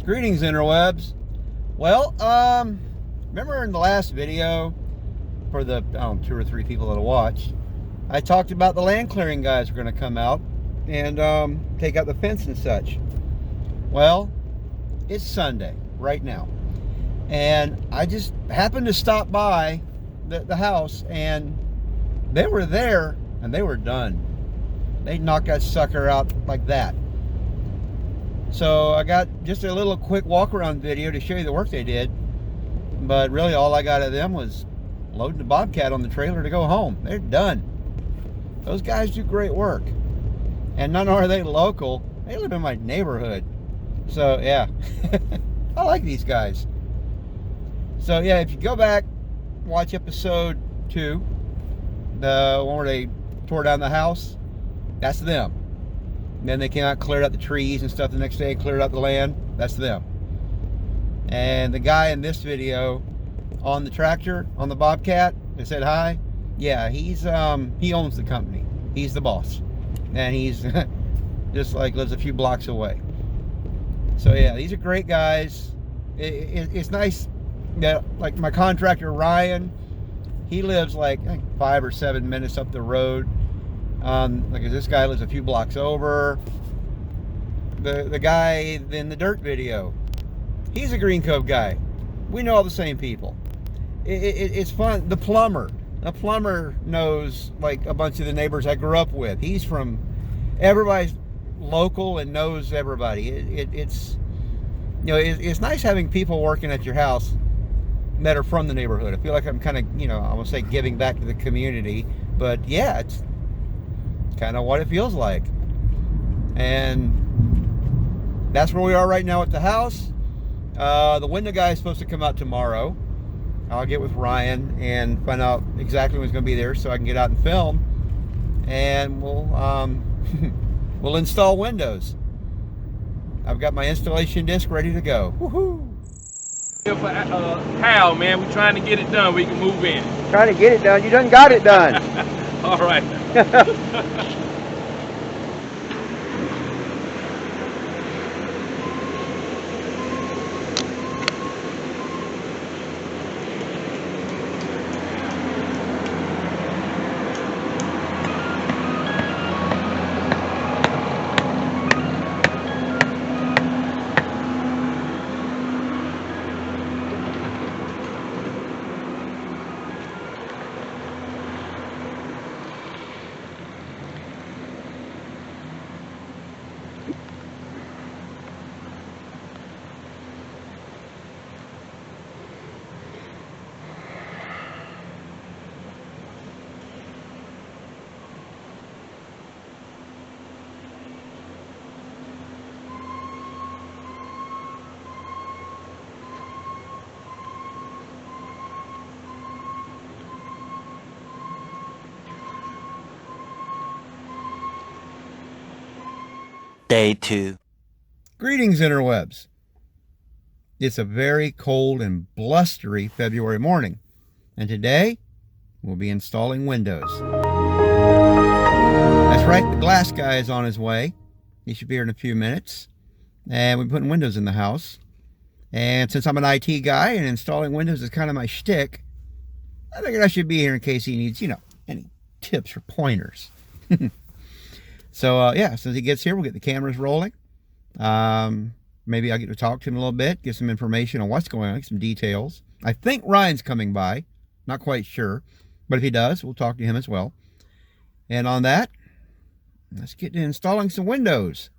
Greetings, interwebs. Well, remember in the last video, for the 2 or 3 people that'll watch, I talked about the land clearing guys are going to come out and take out the fence and such. Well, it's Sunday right now, and I just happened to stop by the house, and they were there and they were done. They knocked that sucker out like that. So I got just a little quick walk around video to show you the work they did, but really all I got of them was loading the Bobcat on the trailer to go home. They're done. Those guys do great work, and not only are they local, they live in my neighborhood. So yeah, I like these guys. So yeah, if you go back, watch episode 2, the one where they tore down the house, that's them. And then they came out, cleared out the trees and stuff the next day, cleared out the land, that's them. And the guy in this video on the tractor, on the Bobcat, that said hi, yeah, he's he owns the company. He's the boss. And he's just like lives a few blocks away. So yeah, these are great guys. It's nice that, like, my contractor Ryan, he lives like 5 or 7 minutes up the road. Like this guy lives a few blocks over. The guy in the dirt video, he's a Green Cove guy. We know all the same people. It's fun. The plumber knows like a bunch of the neighbors I grew up with. He's from, everybody's local and knows everybody. It's it's nice having people working at your house that are from the neighborhood. I feel like I'm kind of, I want to say giving back to the community, but yeah, it's kind of what it feels like. And that's where we are right now at the house. The window guy is supposed to come out tomorrow. I'll get with Ryan and find out exactly when he's going to be there so I can get out and film, and we'll we'll install windows. I've got my installation disc ready to go. Woohoo! For Hal, man, we're trying to get it done. We can move in. Trying to get it done. You done got it done. All right. Day 2. Greetings, interwebs. It's a very cold and blustery February morning, and today we'll be installing windows. That's right, the glass guy is on his way. He should be here in a few minutes, and we're putting windows in the house. And since I'm an IT guy and installing windows is kind of my shtick, I figured I should be here in case he needs, any tips or pointers. So yeah, as soon as he gets here, we'll get the cameras rolling. Maybe I'll get to talk to him a little bit, get some information on what's going on, some details. I think Ryan's coming by, not quite sure, but if he does, we'll talk to him as well. And on that, let's get to installing some windows.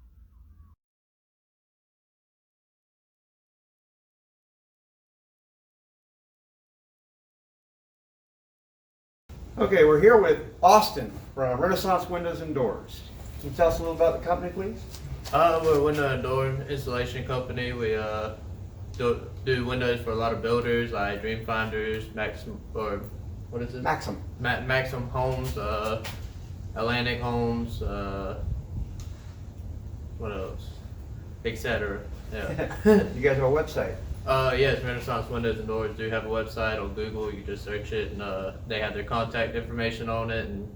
Okay, we're here with Austin from Renaissance Windows and Doors. Can you tell us a little about the company, please? We're a window and door installation company. We do windows for a lot of builders like Dreamfinders, Maxim, or what is it? Maxim. Maxim Homes, Atlantic Homes, what else? Etc. Yeah. You guys have a website? Yes, Renaissance Windows and Doors do have a website on Google. You can just search it, and they have their contact information on it and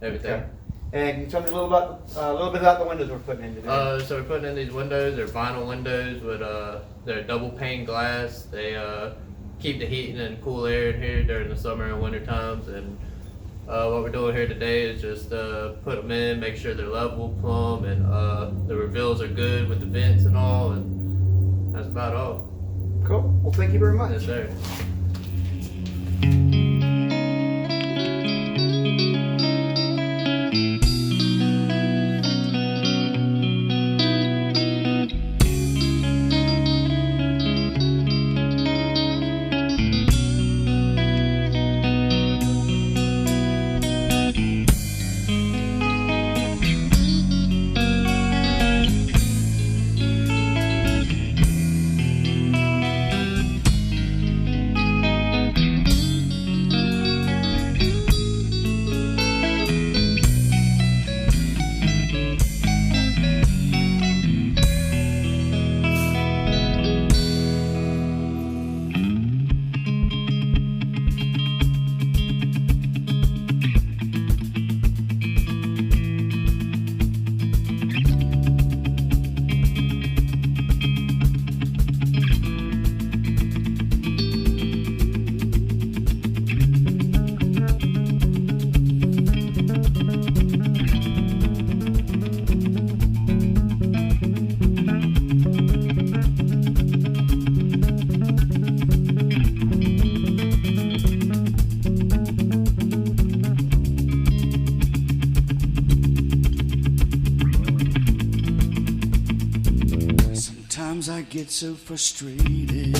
everything. Okay. And can you tell me a little bit about the windows we're putting in today? So we're putting in these windows. They're vinyl windows with they're double pane glass. They keep the heat and cool air in here during the summer and winter times. And what we're doing here today is just put them in, make sure they're level, plumb, and the reveals are good with the vents and all. And that's about all. Cool. Well, thank you very much. Yes, sir. Sometimes I get so frustrated,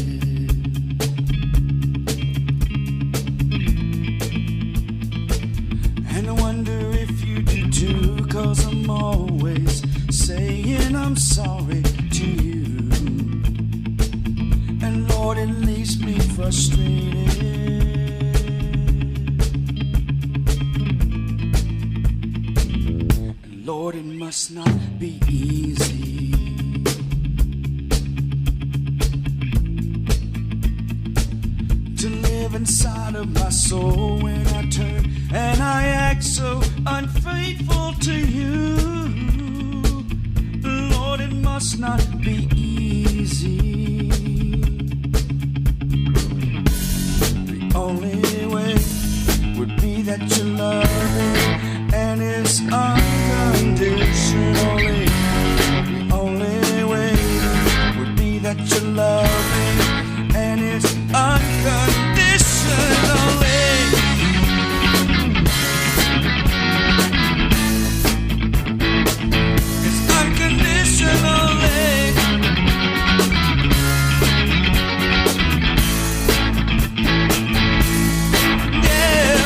and I wonder if you do too, 'cause I'm always saying I'm sorry to you, and Lord, it leaves me frustrated. And Lord, it must not be easy to live inside of my soul when I turn and I act so unfaithful to you. Lord, it must not be easy. The only way would be that you love me, and it's unconditionally. The only way would be that you love me, and it's unconditionally. It's unconditionally. Yeah.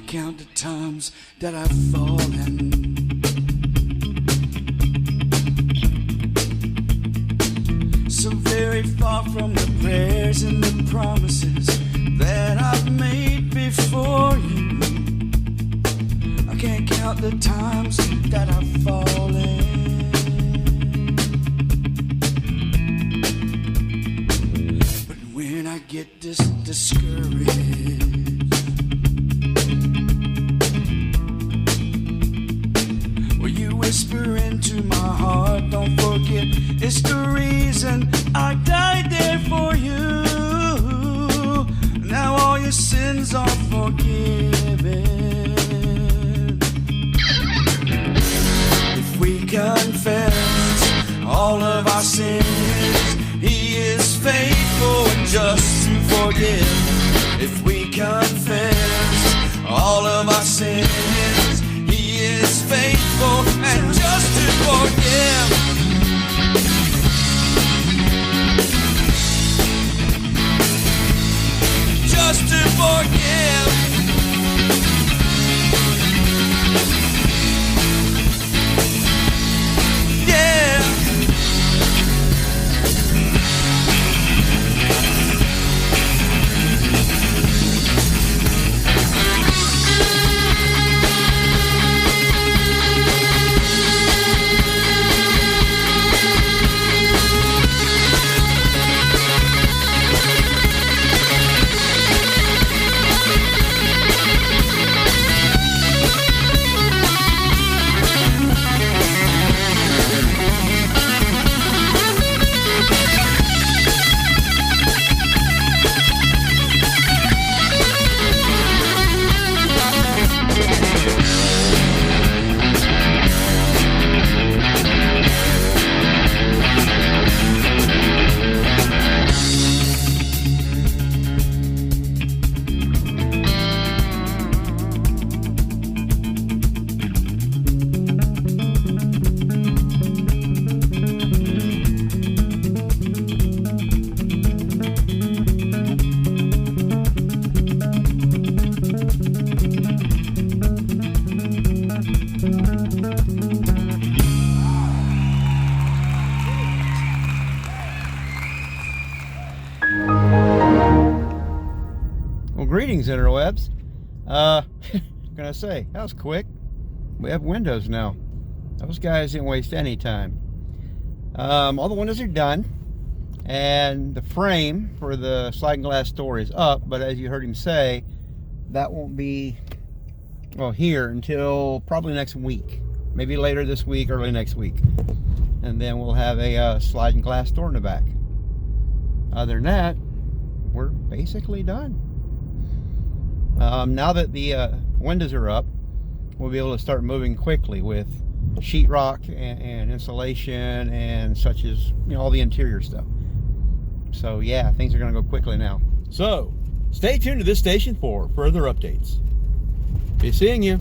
Count the times that I've fallen, so very far from the prayers and the promises that I've made before you. I can't count the times that I've fallen, but when I get discouraged, whisper into my heart, don't forget, it's the reason I died there for you. Now all your sins are forgiven. If we confess all of our sins, He is faithful and just to forgive. If we confess all of our sins, He is faithful and just to forgive. forgive. Yeah. Well, greetings, interwebs. Gonna say, that was quick. We have windows now. Those guys didn't waste any time. All the windows are done, and the frame for the sliding glass door is up, but as you heard him say, that won't be, well, here until probably next week. Maybe later this week, early next week. And then we'll have a sliding glass door in the back. Other than that, we're basically done. Now that the windows are up, we'll be able to start moving quickly with sheetrock and insulation and such as, you know, all the interior stuff. So yeah, things are going to go quickly now. So, stay tuned to this station for further updates. Be seeing you.